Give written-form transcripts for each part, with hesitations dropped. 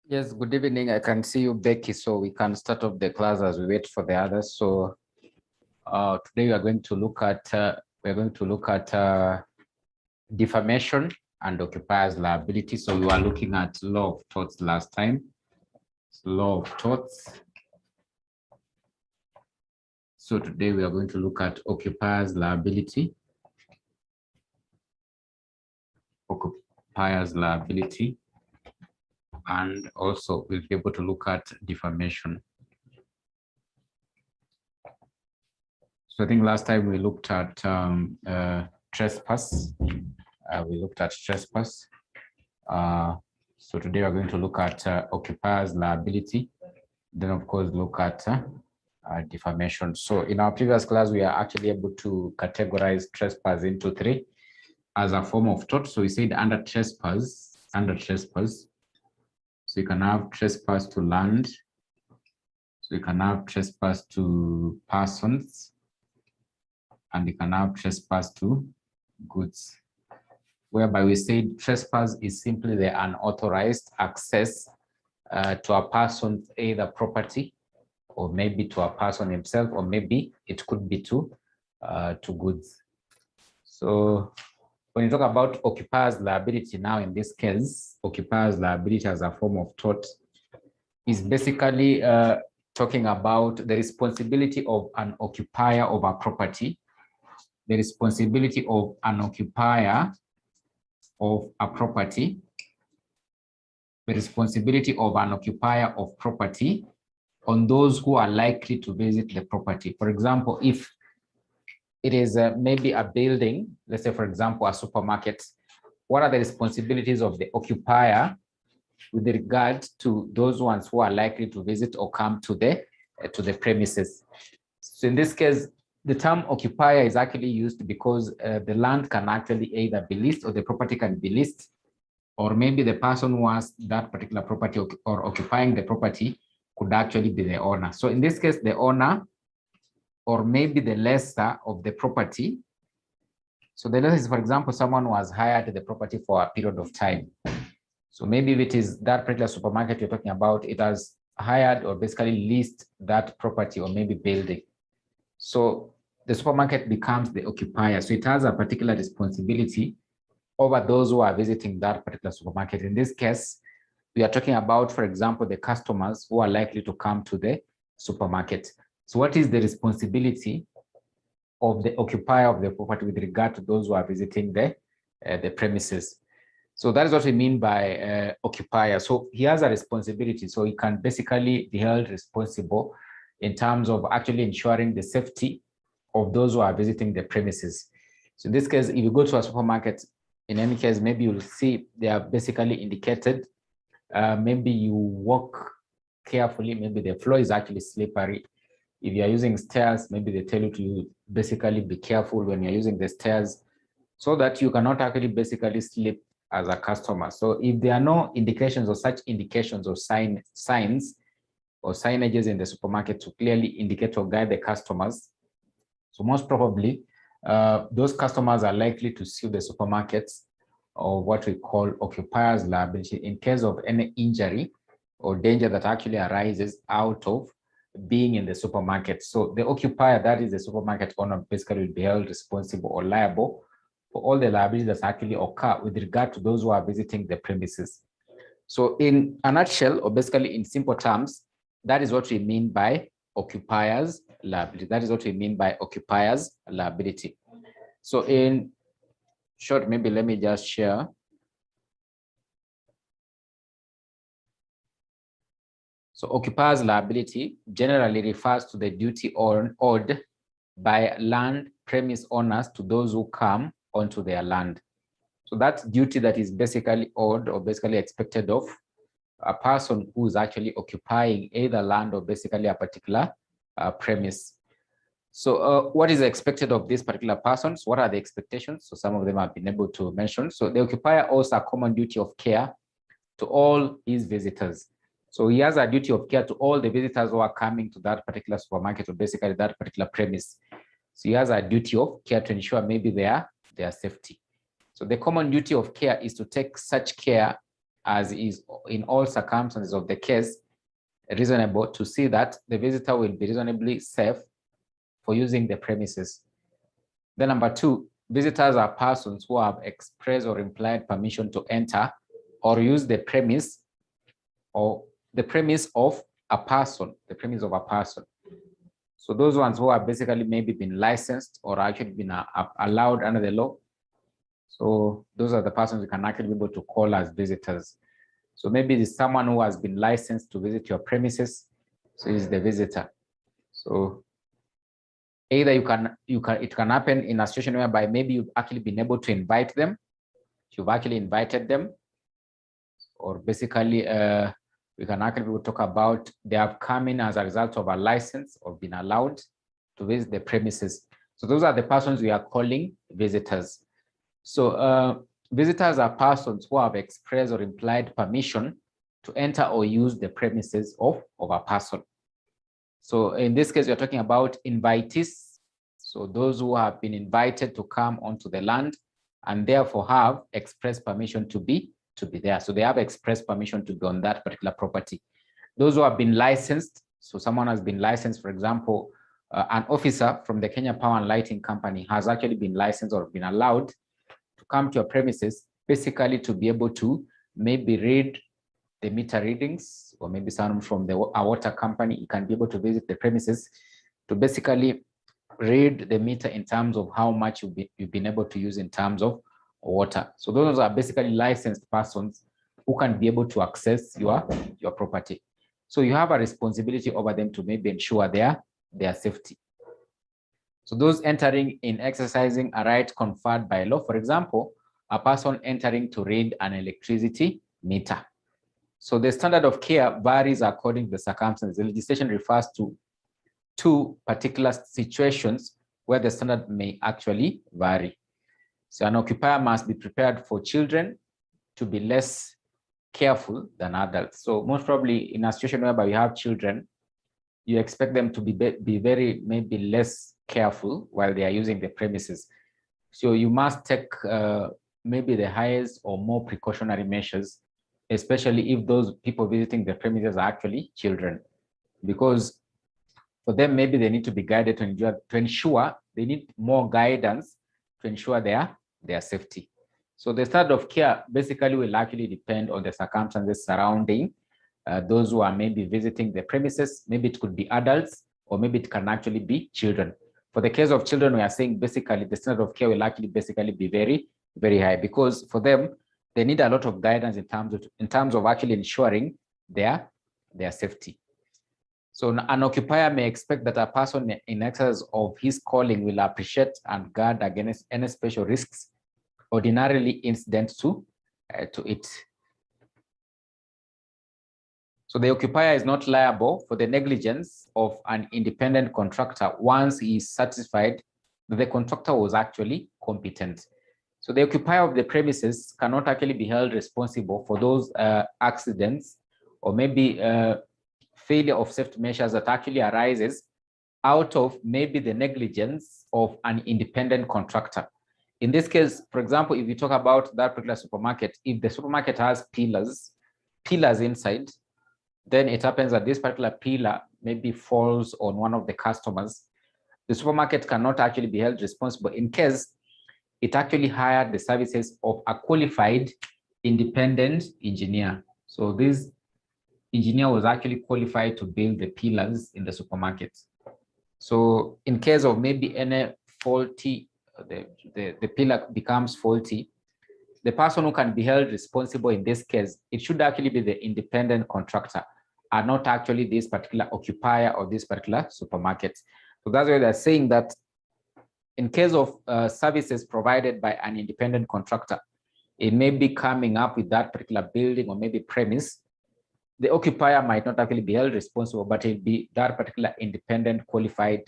Yes, good evening. I can see you, Becky, so we can start off the class as we wait for the others. So today we are going to look at defamation and occupiers liability. So we were looking at law of torts last time. Law of torts. So today we are going to look at occupiers liability. Occupiers liability. And also we'll be able to look at defamation. So I think last time we looked at trespass. We looked at trespass. So today we're going to look at occupiers liability. Then of course look at defamation. So in our previous class, we are actually able to categorize trespass into three as a form of tort. So we said under trespass, so you can have trespass to land. So you can have trespass to persons, and you can have trespass to goods, whereby we say trespass is simply the unauthorized access to a person's either property, or maybe to a person himself, or maybe it could be to goods. So when you talk about occupiers liability now, in this case, occupiers liability as a form of tort is basically talking about the responsibility of an occupier of a property, the responsibility of an occupier of a property, the responsibility of an occupier of property on those who are likely to visit the property. For example, if it is maybe a building, let's say, for example, a supermarket, what are the responsibilities of the occupier with regard to those ones who are likely to visit or come to the premises? So in this case, the term occupier is actually used because the land can actually either be leased, or the property can be leased, or maybe the person who has that particular property or occupying the property could actually be the owner. So in this case, the owner, or maybe the lessor of the property. So the lessor is, for example, someone who has hired the property for a period of time. So maybe if it is that particular supermarket you're talking about, it has hired or basically leased that property or maybe building. So the supermarket becomes the occupier. So it has a particular responsibility over those who are visiting that particular supermarket. In this case, we are talking about, for example, the customers who are likely to come to the supermarket. So what is the responsibility of the occupier of the property with regard to those who are visiting the premises? So that is what we mean by occupier. So he has a responsibility. So he can basically be held responsible in terms of actually ensuring the safety of those who are visiting the premises. So in this case, if you go to a supermarket, in any case, maybe you'll see they are basically indicated. Maybe you walk carefully, maybe the floor is actually slippery. If you are using stairs, maybe they tell you to basically be careful when you're using the stairs, so that you cannot actually basically slip as a customer. So if there are no indications or such indications or signs or signages in the supermarket to clearly indicate or guide the customers, so most probably those customers are likely to sue the supermarkets, or what we call occupiers liability, in case of any injury or danger that actually arises out of being in the supermarket. So the occupier, that is the supermarket owner, basically will be held responsible or liable for all the liabilities that actually occur with regard to those who are visiting the premises. So in a nutshell, or basically in simple terms, that is what we mean by occupiers liability. That is what we mean by occupiers liability. So in short, maybe let me just share. So occupiers liability generally refers to the duty owed by land premise owners to those who come onto their land. So that duty that is basically owed or basically expected of a person who is actually occupying either land or basically a particular premise. So what is expected of these particular persons? What are the expectations? So some of them have been able to mention. So the occupier owes a common duty of care to all his visitors. So he has a duty of care to all the visitors who are coming to that particular supermarket or basically that particular premise. So he has a duty of care to ensure maybe their safety. So the common duty of care is to take such care as is in all circumstances of the case, reasonable to see that the visitor will be reasonably safe for using the premises. Then number 2, visitors are persons who have expressed or implied permission to enter or use the premise or the premise of a person, the premise of a person. So those ones who have basically maybe been licensed or actually been allowed under the law. So those are the persons you can actually be able to call as visitors. So maybe it's someone who has been licensed to visit your premises. So he's the visitor. So either it can happen in a situation whereby maybe you've actually been able to invite them. You've actually invited them, or basically we can actually talk about they have come in as a result of a license or been allowed to visit the premises. So those are the persons we are calling visitors. So visitors are persons who have expressed or implied permission to enter or use the premises of a person. So in this case, we're talking about invitees. So those who have been invited to come onto the land and therefore have expressed permission to be there. So they have expressed permission to be on that particular property. Those who have been licensed, so someone has been licensed, for example, an officer from the Kenya Power and Lighting Company has actually been licensed or been allowed to come to your premises, basically to be able to maybe read the meter readings, or maybe someone from a water company, you can be able to visit the premises to basically read the meter in terms of how much you've been able to use in terms of water. So those are basically licensed persons who can be able to access your property. So you have a responsibility over them to maybe ensure their safety. So those entering in exercising a right conferred by law, for example, a person entering to read an electricity meter. So the standard of care varies according to the circumstances. The legislation refers to two particular situations where the standard may actually vary. So an occupier must be prepared for children to be less careful than adults. So most probably in a situation whereby you have children, you expect them to be very maybe less careful while they are using the premises. So you must take maybe the highest or more precautionary measures, especially if those people visiting the premises are actually children, because for them, maybe they need to be guided to ensure they need more guidance to ensure their safety. So the standard of care basically will actually depend on the circumstances surrounding those who are maybe visiting the premises. Maybe it could be adults, or maybe it can actually be children. For the case of children, we are saying basically the standard of care will actually basically be very, very high, because for them, they need a lot of guidance in terms of actually ensuring their safety. So an occupier may expect that a person in excess of his calling will appreciate and guard against any special risks ordinarily incident to it. So the occupier is not liable for the negligence of an independent contractor once he is satisfied that the contractor was actually competent. So the occupier of the premises cannot actually be held responsible for those accidents or maybe failure of safety measures that actually arises out of maybe the negligence of an independent contractor. In this case, for example, if you talk about that particular supermarket, if the supermarket has pillars inside, then it happens that this particular pillar maybe falls on one of the customers. The supermarket cannot actually be held responsible in case it actually hired the services of a qualified independent engineer. So this engineer was actually qualified to build the pillars in the supermarket. So in case of maybe any faulty, the pillar becomes faulty, the person who can be held responsible in this case, it should actually be the independent contractor and not actually this particular occupier or this particular supermarket. So that's why they're saying that in case of services provided by an independent contractor, it may be coming up with that particular building or maybe premise. The occupier might not actually be held responsible, but it'll be that particular independent qualified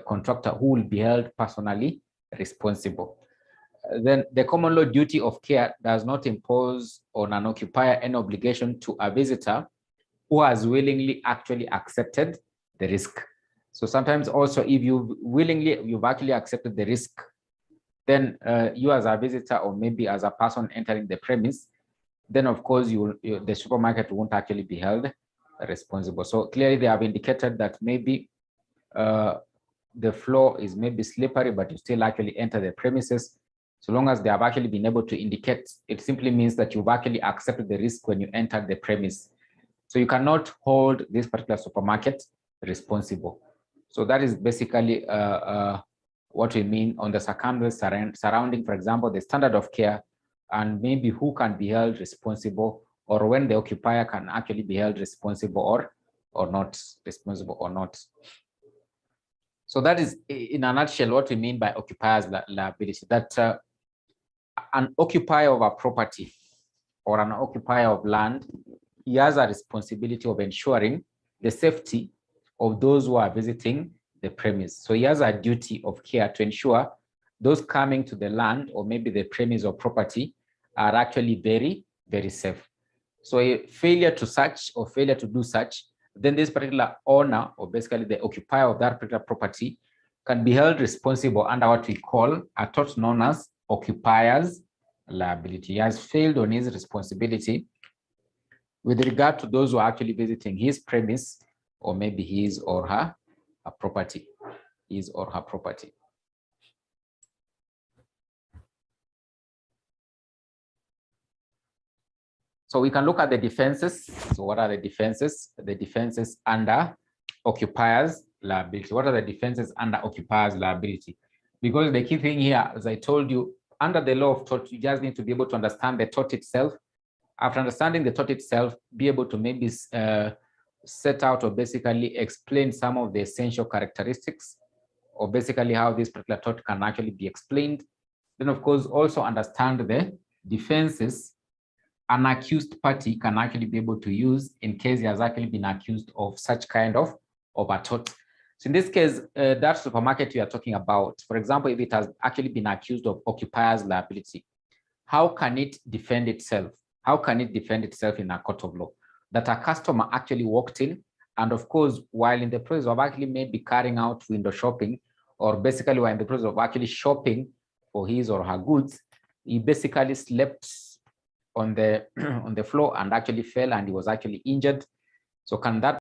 contractor who will be held personally responsible. Then the common law duty of care does not impose on an occupier any obligation to a visitor who has willingly actually accepted the risk. So sometimes also if you've actually accepted the risk, then you as a visitor or maybe as a person entering the premise, then of course the supermarket won't actually be held responsible. So clearly they have indicated that maybe the floor is maybe slippery, but you still actually enter the premises. So long as they have actually been able to indicate, it simply means that you've actually accepted the risk when you enter the premise. So you cannot hold this particular supermarket responsible. So that is basically what we mean on the circumstances surrounding, for example, the standard of care and maybe who can be held responsible, or when the occupier can actually be held responsible or not responsible or not. So that is, in a nutshell, what we mean by occupier's liability, that an occupier of a property or an occupier of land, he has a responsibility of ensuring the safety of those who are visiting the premise. So he has a duty of care to ensure those coming to the land or maybe the premise or property are actually very, very safe. So a failure to such or failure to do such, then this particular owner or basically the occupier of that particular property can be held responsible under what we call a tort known as occupier's liability. He has failed on his responsibility with regard to those who are actually visiting his premise or maybe his or her property, his or her property. So we can look at the defenses. So what are the defenses? The defenses under occupier's liability. What are the defenses under occupier's liability? Because the key thing here, as I told you, under the law of tort, you just need to be able to understand the tort itself. After understanding the tort itself, be able to maybe set out or basically explain some of the essential characteristics or basically how this particular tort can actually be explained. Then of course, also understand the defenses an accused party can actually be able to use in case he has actually been accused of such kind of a tort. So in this case, that supermarket we are talking about, for example, if it has actually been accused of occupier's liability, how can it defend itself? How can it defend itself in a court of law? That a customer actually walked in, and of course, while in the process of actually maybe carrying out window shopping, or basically while in the process of actually shopping for his or her goods, he basically slept on the floor and actually fell and he was actually injured. So can that